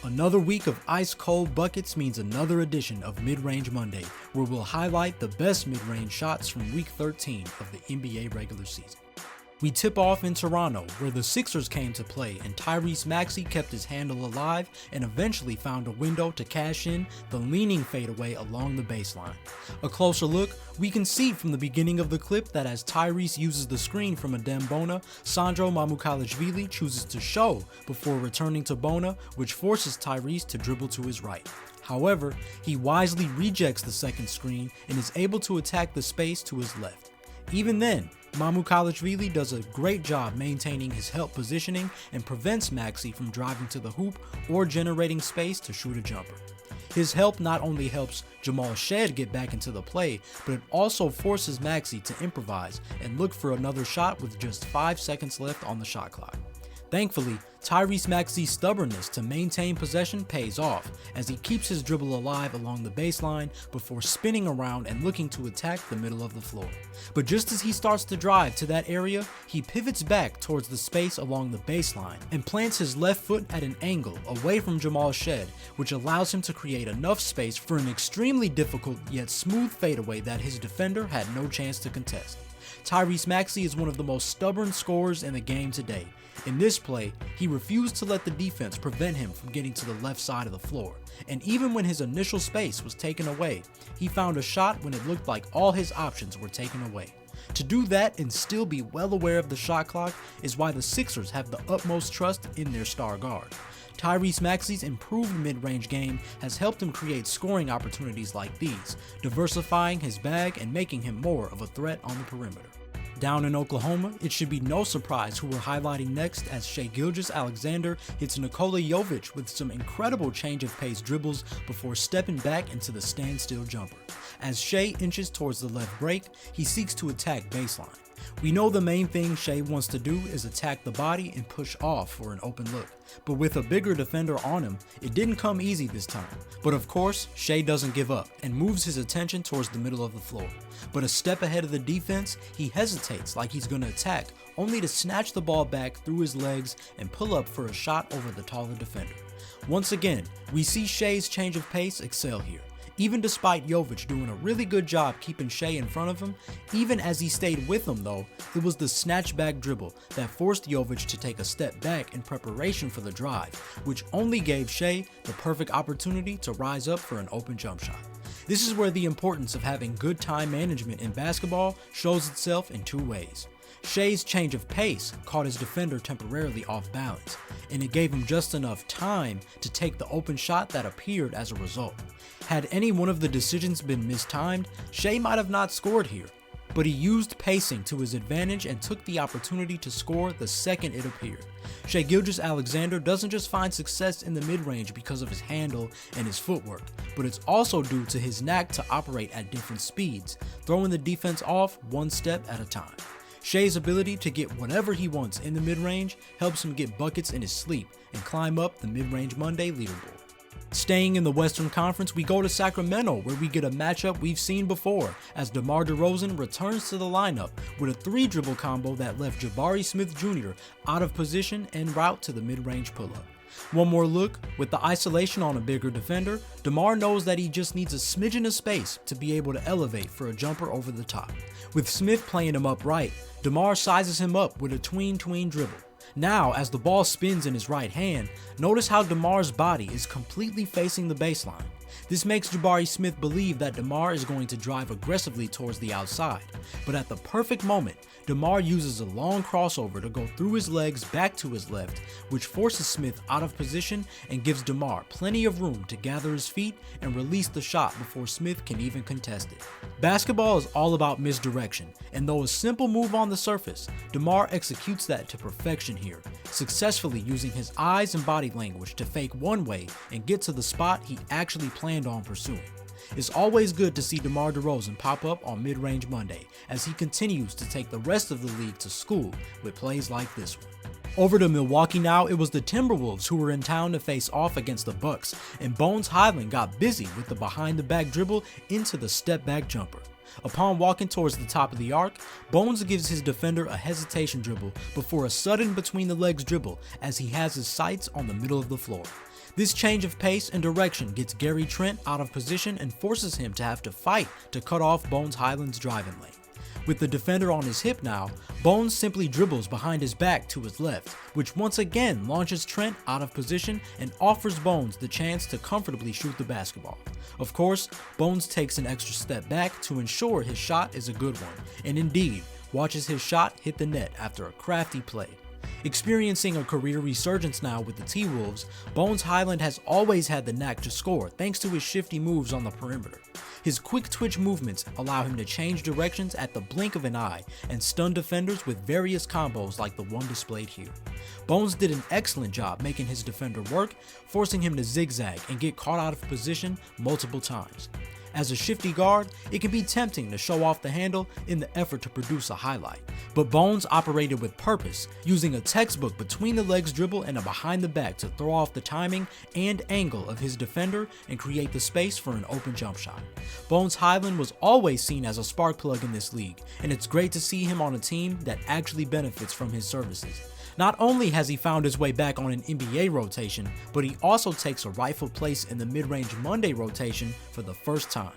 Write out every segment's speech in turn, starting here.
Another week of ice-cold buckets means another edition of Mid-Range Monday, where we'll highlight the best mid-range shots from Week 13 of the NBA regular season. We tip off in Toronto, where the Sixers came to play and Tyrese Maxey kept his handle alive and eventually found a window to cash in the leaning fadeaway along the baseline. A closer look, we can see from the beginning of the clip that as Tyrese uses the screen from Adem Bona, Sandro Mamukelashvili chooses to show before returning to Bona, which forces Tyrese to dribble to his right. However, he wisely rejects the second screen and is able to attack the space to his left. Even then, Mamukelashvili does a great job maintaining his help positioning and prevents Maxey from driving to the hoop or generating space to shoot a jumper. His help not only helps Jamal Shead get back into the play, but it also forces Maxey to improvise and look for another shot with just 5 seconds left on the shot clock. Thankfully, Tyrese Maxey's stubbornness to maintain possession pays off as he keeps his dribble alive along the baseline before spinning around and looking to attack the middle of the floor. But just as he starts to drive to that area, he pivots back towards the space along the baseline and plants his left foot at an angle away from Jamal Shead, which allows him to create enough space for an extremely difficult yet smooth fadeaway that his defender had no chance to contest. Tyrese Maxey is one of the most stubborn scorers in the game today. In this play, he refused to let the defense prevent him from getting to the left side of the floor, and even when his initial space was taken away, he found a shot when it looked like all his options were taken away. To do that and still be well aware of the shot clock is why the Sixers have the utmost trust in their star guard. Tyrese Maxey's improved mid-range game has helped him create scoring opportunities like these, diversifying his bag and making him more of a threat on the perimeter. Down in Oklahoma, it should be no surprise who we're highlighting next as Shai Gilgeous-Alexander hits Nikola Jovic with some incredible change of pace dribbles before stepping back into the standstill jumper. As Shai inches towards the left break, he seeks to attack baseline. We know the main thing Shai wants to do is attack the body and push off for an open look, but with a bigger defender on him, it didn't come easy this time. But of course, Shai doesn't give up and moves his attention towards the middle of the floor. But a step ahead of the defense, he hesitates like he's going to attack, only to snatch the ball back through his legs and pull up for a shot over the taller defender. Once again, we see Shai's change of pace excel here. Even despite Jovic doing a really good job keeping Shai in front of him, even as he stayed with him though, it was the snatchback dribble that forced Jovic to take a step back in preparation for the drive, which only gave Shai the perfect opportunity to rise up for an open jump shot. This is where the importance of having good time management in basketball shows itself in two ways. Shai's change of pace caught his defender temporarily off balance, and it gave him just enough time to take the open shot that appeared as a result. Had any one of the decisions been mistimed, Shai might have not scored here, but he used pacing to his advantage and took the opportunity to score the second it appeared. Shai Gilgeous-Alexander doesn't just find success in the mid-range because of his handle and his footwork, but it's also due to his knack to operate at different speeds, throwing the defense off one step at a time. Shai's ability to get whatever he wants in the mid-range helps him get buckets in his sleep and climb up the Mid-Range Monday leaderboard. Staying in the Western Conference, we go to Sacramento where we get a matchup we've seen before as DeMar Derozan returns to the lineup with a 3-dribble combo that left Jabari Smith Jr. out of position en route to the mid-range pull-up. One more look, with the isolation on a bigger defender, DeMar knows that he just needs a smidgen of space to be able to elevate for a jumper over the top. With Smith playing him up right, DeMar sizes him up with a tween dribble. Now, as the ball spins in his right hand, notice how DeMar's body is completely facing the baseline. This makes Jabari Smith believe that DeMar is going to drive aggressively towards the outside, but at the perfect moment, DeMar uses a long crossover to go through his legs back to his left, which forces Smith out of position and gives DeMar plenty of room to gather his feet and release the shot before Smith can even contest it. Basketball is all about misdirection, and though a simple move on the surface, DeMar executes that to perfection here, successfully using his eyes and body language to fake one way and get to the spot he actually planned on pursuing. It's always good to see DeMar Derozan pop up on Mid-Range Monday as he continues to take the rest of the league to school with plays like this one. Over to Milwaukee now, it was the Timberwolves who were in town to face off against the Bucks, and Bones Hyland got busy with the behind-the-back dribble into the step-back jumper. Upon walking towards the top of the arc, Bones gives his defender a hesitation dribble before a sudden between-the-legs dribble as he has his sights on the middle of the floor. This change of pace and direction gets Gary Trent out of position and forces him to have to fight to cut off Bones Hyland's driving lane. With the defender on his hip now, Bones simply dribbles behind his back to his left, which once again launches Trent out of position and offers Bones the chance to comfortably shoot the basketball. Of course, Bones takes an extra step back to ensure his shot is a good one, and indeed, watches his shot hit the net after a crafty play. Experiencing a career resurgence now with the T-Wolves, Bones Hyland has always had the knack to score thanks to his shifty moves on the perimeter. His quick twitch movements allow him to change directions at the blink of an eye and stun defenders with various combos like the one displayed here. Bones did an excellent job making his defender work, forcing him to zigzag and get caught out of position multiple times. As a shifty guard, it can be tempting to show off the handle in the effort to produce a highlight, but Bones operated with purpose, using a textbook between the legs dribble and a behind the back to throw off the timing and angle of his defender and create the space for an open jump shot. Bones Hyland was always seen as a spark plug in this league, and it's great to see him on a team that actually benefits from his services. Not only has he found his way back on an NBA rotation, but he also takes a rightful place in the mid-range Monday rotation for the first time.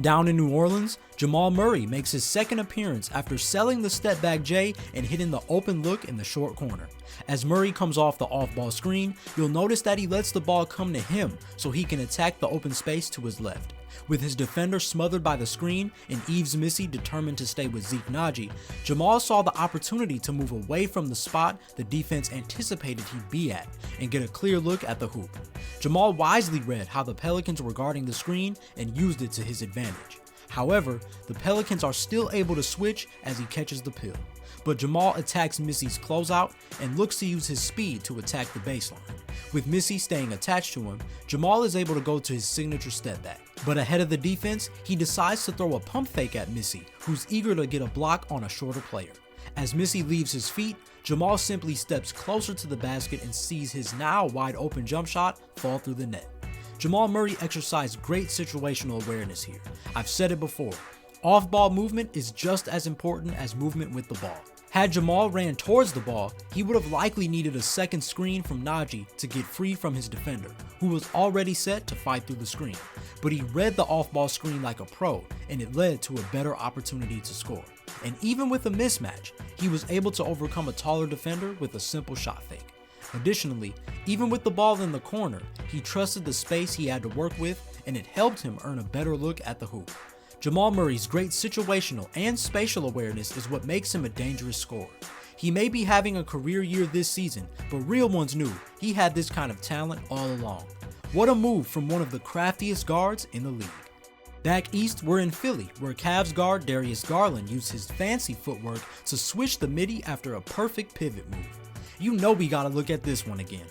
Down in New Orleans, Jamal Murray makes his second appearance after selling the step back J and hitting the open look in the short corner. As Murray comes off the off-ball screen, you'll notice that he lets the ball come to him so he can attack the open space to his left. With his defender smothered by the screen and Yves Missi determined to stay with Zeke Naji, Jamal saw the opportunity to move away from the spot the defense anticipated he'd be at and get a clear look at the hoop. Jamal wisely read how the Pelicans were guarding the screen and used it to his advantage. However, the Pelicans are still able to switch as he catches the pill, but Jamal attacks Missi's closeout and looks to use his speed to attack the baseline. With Missi staying attached to him, Jamal is able to go to his signature step back. But ahead of the defense, he decides to throw a pump fake at Missi, who's eager to get a block on a shorter player. As Missi leaves his feet, Jamal simply steps closer to the basket and sees his now wide open jump shot fall through the net. Jamal Murray exercised great situational awareness here. I've said it before, off-ball movement is just as important as movement with the ball. Had Jamal ran towards the ball, he would have likely needed a second screen from Naji to get free from his defender, who was already set to fight through the screen. But he read the off-ball screen like a pro, and it led to a better opportunity to score. And even with a mismatch, he was able to overcome a taller defender with a simple shot fake. Additionally, even with the ball in the corner, he trusted the space he had to work with, and it helped him earn a better look at the hoop. Jamal Murray's great situational and spatial awareness is what makes him a dangerous scorer. He may be having a career year this season, but real ones knew he had this kind of talent all along. What a move from one of the craftiest guards in the league. Back east, we're in Philly, where Cavs guard Darius Garland used his fancy footwork to switch the midi after a perfect pivot move. You know we gotta look at this one again.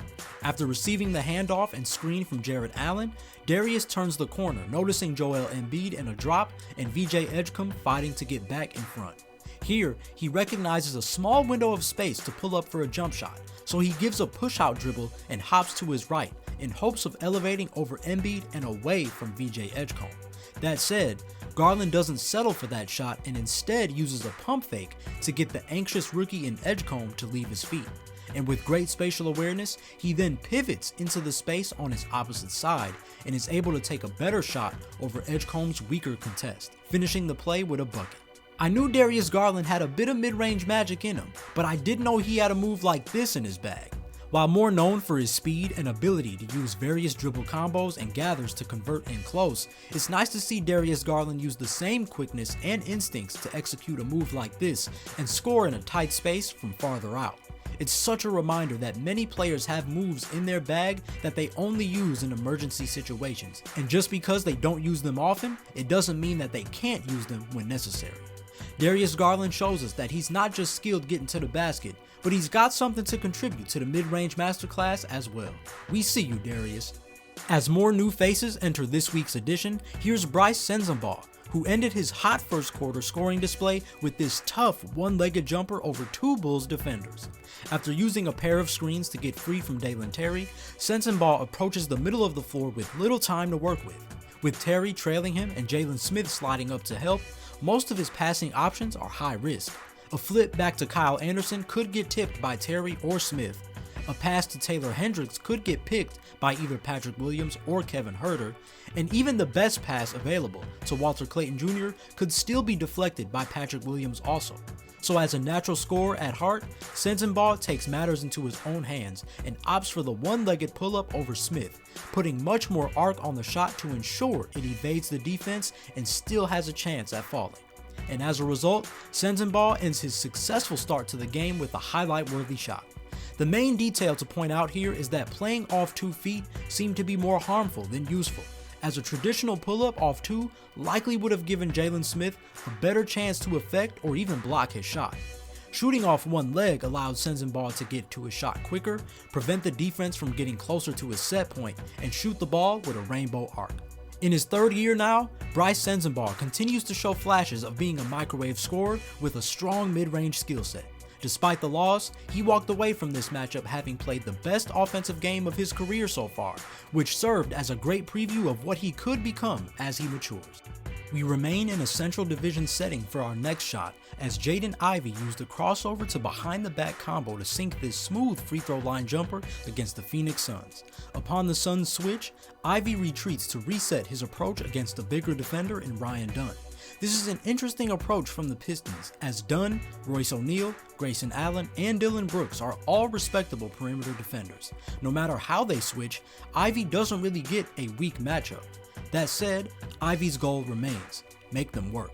After receiving the handoff and screen from Jarrett Allen, Darius turns the corner, noticing Joel Embiid in a drop and VJ Edgecombe fighting to get back in front. Here, he recognizes a small window of space to pull up for a jump shot, so he gives a push-out dribble and hops to his right in hopes of elevating over Embiid and away from VJ Edgecombe. That said, Garland doesn't settle for that shot and instead uses a pump fake to get the anxious rookie in Edgecombe to leave his feet. And with great spatial awareness, he then pivots into the space on his opposite side and is able to take a better shot over Edgecombe's weaker contest, finishing the play with a bucket. I knew Darius Garland had a bit of mid-range magic in him, but I didn't know he had a move like this in his bag. While more known for his speed and ability to use various dribble combos and gathers to convert in close, it's nice to see Darius Garland use the same quickness and instincts to execute a move like this and score in a tight space from farther out. It's such a reminder that many players have moves in their bag that they only use in emergency situations, and just because they don't use them often, it doesn't mean that they can't use them when necessary. Darius Garland shows us that he's not just skilled getting to the basket, but he's got something to contribute to the mid-range masterclass as well. We see you, Darius. As more new faces enter this week's edition, here's Brice Sensabaugh, who ended his hot first quarter scoring display with this tough one-legged jumper over two Bulls defenders. After using a pair of screens to get free from Dalen Terry, Sensabaugh approaches the middle of the floor with little time to work with. With Terry trailing him and Jalen Smith sliding up to help, most of his passing options are high risk. A flip back to Kyle Anderson could get tipped by Terry or Smith. A pass to Taylor Hendricks could get picked by either Patrick Williams or Kevin Huerter, and even the best pass available to Walter Clayton Jr. could still be deflected by Patrick Williams also. So as a natural scorer at heart, Sensabaugh takes matters into his own hands and opts for the one-legged pull-up over Smith, putting much more arc on the shot to ensure it evades the defense and still has a chance at falling. And as a result, Sensabaugh ends his successful start to the game with a highlight-worthy shot. The main detail to point out here is that playing off 2 feet seemed to be more harmful than useful, as a traditional pull-up off 2 likely would have given Jalen Smith a better chance to affect or even block his shot. Shooting off one leg allowed Sensabaugh to get to his shot quicker, prevent the defense from getting closer to his set point, and shoot the ball with a rainbow arc. In his 3rd year now, Brice Sensabaugh continues to show flashes of being a microwave scorer with a strong mid-range skill set. Despite the loss, he walked away from this matchup having played the best offensive game of his career so far, which served as a great preview of what he could become as he matures. We remain in a Central Division setting for our next shot, as Jaden Ivey used a crossover to behind-the-back combo to sink this smooth free throw line jumper against the Phoenix Suns. Upon the Suns switch, Ivey retreats to reset his approach against the bigger defender in Ryan Dunn. This is an interesting approach from the Pistons, as Dunn, Royce O'Neal, Grayson Allen, and Dillon Brooks are all respectable perimeter defenders. No matter how they switch, Ivey doesn't really get a weak matchup. That said, Ivey's goal remains: make them work.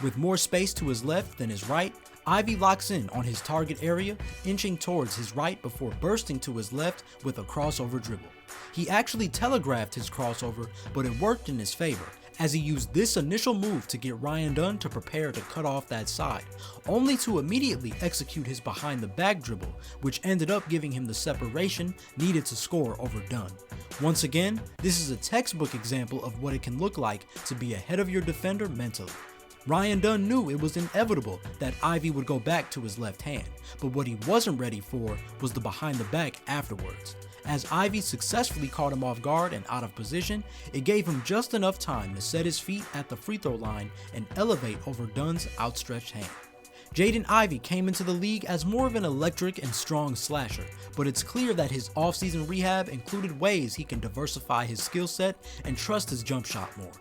With more space to his left than his right, Ivey locks in on his target area, inching towards his right before bursting to his left with a crossover dribble. He actually telegraphed his crossover, but it worked in his favor, as he used this initial move to get Ryan Dunn to prepare to cut off that side, only to immediately execute his behind-the-back dribble, which ended up giving him the separation needed to score over Dunn. Once again, this is a textbook example of what it can look like to be ahead of your defender mentally. Ryan Dunn knew it was inevitable that Ivey would go back to his left hand, but what he wasn't ready for was the behind-the-back afterwards. As Ivey successfully caught him off guard and out of position, it gave him just enough time to set his feet at the free throw line and elevate over Dunn's outstretched hand. Jaden Ivey came into the league as more of an electric and strong slasher, but it's clear that his offseason rehab included ways he can diversify his skill set and trust his jump shot more.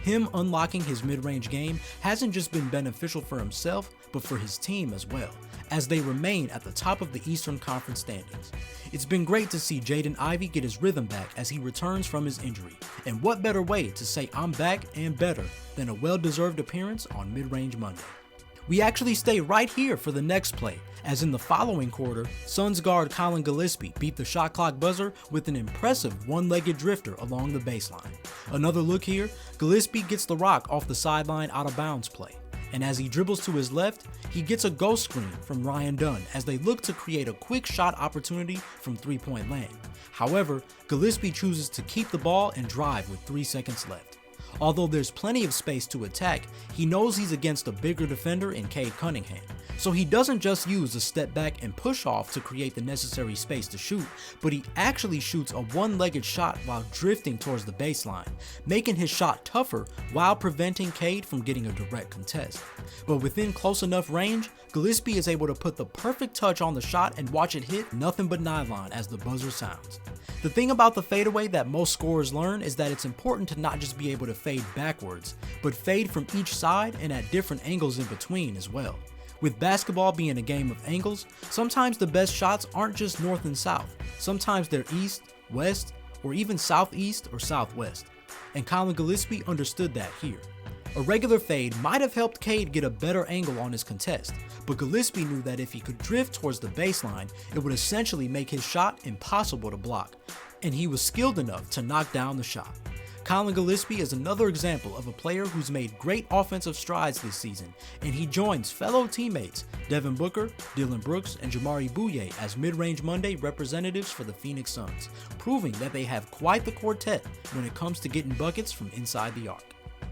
Him unlocking his mid-range game hasn't just been beneficial for himself, but for his team as well, as they remain at the top of the Eastern Conference standings. It's been great to see Jaden Ivey get his rhythm back as he returns from his injury, and what better way to say I'm back and better than a well-deserved appearance on Mid-Range Monday. We actually stay right here for the next play, as in the following quarter, Suns guard Collin Gillespie beat the shot clock buzzer with an impressive one-legged drifter along the baseline. Another look here, Gillespie gets the rock off the sideline out of bounds play, and as he dribbles to his left, he gets a ghost screen from Ryan Dunn as they look to create a quick shot opportunity from three-point land. However, Gillespie chooses to keep the ball and drive with 3 seconds left. Although there's plenty of space to attack, he knows he's against a bigger defender in Cade Cunningham, so he doesn't just use a step back and push off to create the necessary space to shoot, but he actually shoots a one-legged shot while drifting towards the baseline, making his shot tougher while preventing Cade from getting a direct contest. But within close enough range, Gillespie is able to put the perfect touch on the shot and watch it hit nothing but nylon as the buzzer sounds. The thing about the fadeaway that most scorers learn is that it's important to not just be able to fade backwards, but fade from each side and at different angles in between as well. With basketball being a game of angles, sometimes the best shots aren't just north and south, sometimes they're east, west, or even southeast or southwest. And Collin Gillespie understood that here. A regular fade might have helped Cade get a better angle on his contest, but Gillespie knew that if he could drift towards the baseline, it would essentially make his shot impossible to block, and he was skilled enough to knock down the shot. Collin Gillespie is another example of a player who's made great offensive strides this season, and he joins fellow teammates Devin Booker, Dillon Brooks, and Jamal Murray as Mid-Range Monday representatives for the Phoenix Suns, proving that they have quite the quartet when it comes to getting buckets from inside the arc.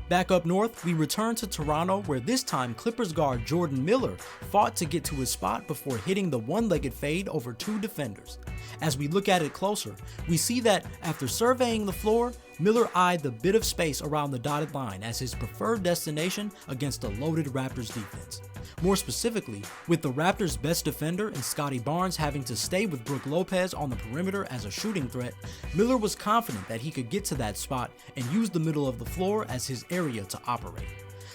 Back up north, we return to Toronto, where this time Clippers guard Jordan Miller fought to get to his spot before hitting the one-legged fade over 2 defenders. As we look at it closer, we see that after surveying the floor, Miller eyed the bit of space around the dotted line as his preferred destination against a loaded Raptors defense. More specifically, with the Raptors' best defender in Scottie Barnes having to stay with Brook Lopez on the perimeter as a shooting threat, Miller was confident that he could get to that spot and use the middle of the floor as his area to operate.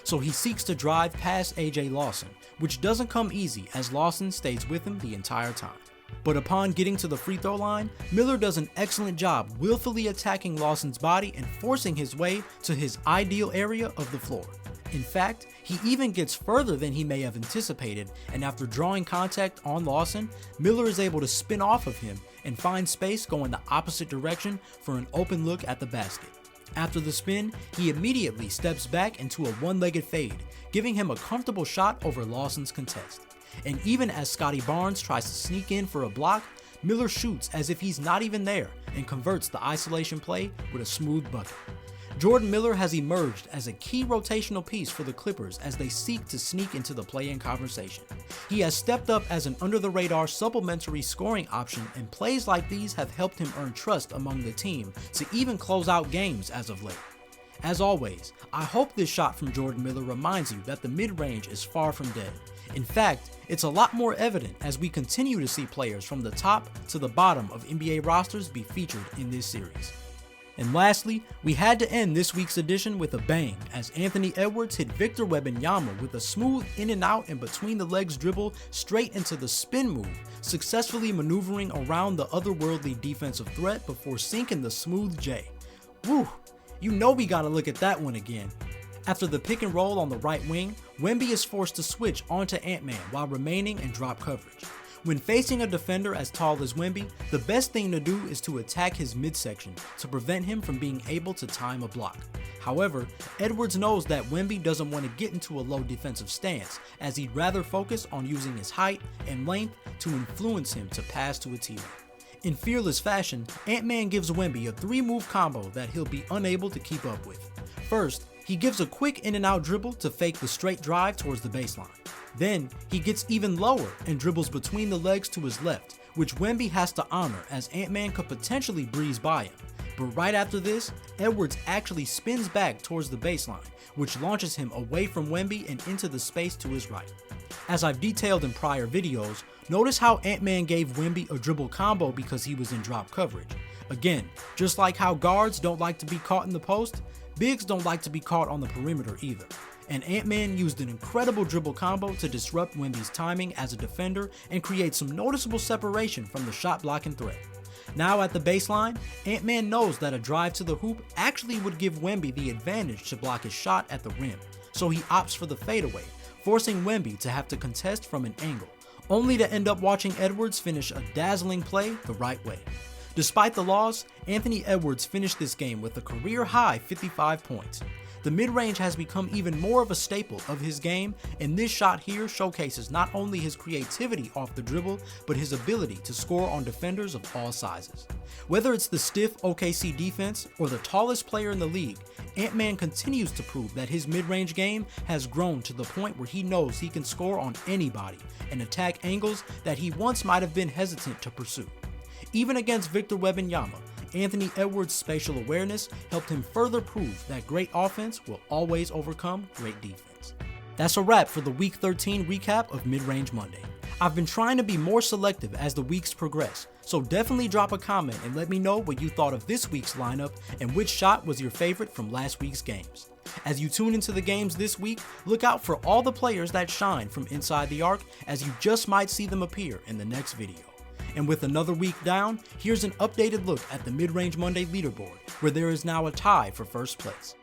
So he seeks to drive past AJ Lawson, which doesn't come easy as Lawson stays with him the entire time. But upon getting to the free throw line, Miller does an excellent job willfully attacking Lawson's body and forcing his way to his ideal area of the floor. In fact, he even gets further than he may have anticipated, and after drawing contact on Lawson, Miller is able to spin off of him and find space going the opposite direction for an open look at the basket. After the spin, he immediately steps back into a one-legged fade, giving him a comfortable shot over Lawson's contest. And even as Scottie Barnes tries to sneak in for a block, Miller shoots as if he's not even there and converts the isolation play with a smooth bucket. Jordan Miller has emerged as a key rotational piece for the Clippers as they seek to sneak into the play-in conversation. He has stepped up as an under-the-radar supplementary scoring option, and plays like these have helped him earn trust among the team to even close out games as of late. As always, I hope this shot from Jordan Miller reminds you that the mid-range is far from dead. In fact, it's a lot more evident as we continue to see players from the top to the bottom of NBA rosters be featured in this series. And lastly, we had to end this week's edition with a bang as Anthony Edwards hit Victor Wembanyama with a smooth in and out and between the legs dribble straight into the spin move, successfully maneuvering around the otherworldly defensive threat before sinking the smooth J. Woo, you know we gotta look at that one again. After the pick and roll on the right wing, Wemby is forced to switch onto Ant-Man while remaining in drop coverage. When facing a defender as tall as Wemby, the best thing to do is to attack his midsection to prevent him from being able to time a block. However, Edwards knows that Wemby doesn't want to get into a low defensive stance, as he'd rather focus on using his height and length to influence him to pass to a teammate. In fearless fashion, Ant-Man gives Wemby a 3-move combo that he'll be unable to keep up with. First, he gives a quick in and out dribble to fake the straight drive towards the baseline. Then, he gets even lower and dribbles between the legs to his left, which Wemby has to honor as Ant-Man could potentially breeze by him. But right after this, Edwards actually spins back towards the baseline, which launches him away from Wemby and into the space to his right. As I've detailed in prior videos, notice how Ant-Man gave Wemby a dribble combo because he was in drop coverage. Again, just like how guards don't like to be caught in the post, bigs don't like to be caught on the perimeter either. And Ant-Man used an incredible dribble combo to disrupt Wemby's timing as a defender and create some noticeable separation from the shot blocking threat. Now at the baseline, Ant-Man knows that a drive to the hoop actually would give Wemby the advantage to block his shot at the rim, so he opts for the fadeaway, forcing Wemby to have to contest from an angle, only to end up watching Edwards finish a dazzling play the right way. Despite the loss, Anthony Edwards finished this game with a career-high 55 points. The mid-range has become even more of a staple of his game, and this shot here showcases not only his creativity off the dribble, but his ability to score on defenders of all sizes. Whether it's the stiff OKC defense or the tallest player in the league, Ant-Man continues to prove that his mid-range game has grown to the point where he knows he can score on anybody and attack angles that he once might have been hesitant to pursue. Even against Victor Wembanyama, Anthony Edwards' spatial awareness helped him further prove that great offense will always overcome great defense. That's a wrap for the Week 13 recap of Mid-Range Monday. I've been trying to be more selective as the weeks progress, so definitely drop a comment and let me know what you thought of this week's lineup and which shot was your favorite from last week's games. As you tune into the games this week, look out for all the players that shine from inside the arc, as you just might see them appear in the next video. And with another week down, here's an updated look at the Mid-Range Monday leaderboard, where there is now a tie for first place.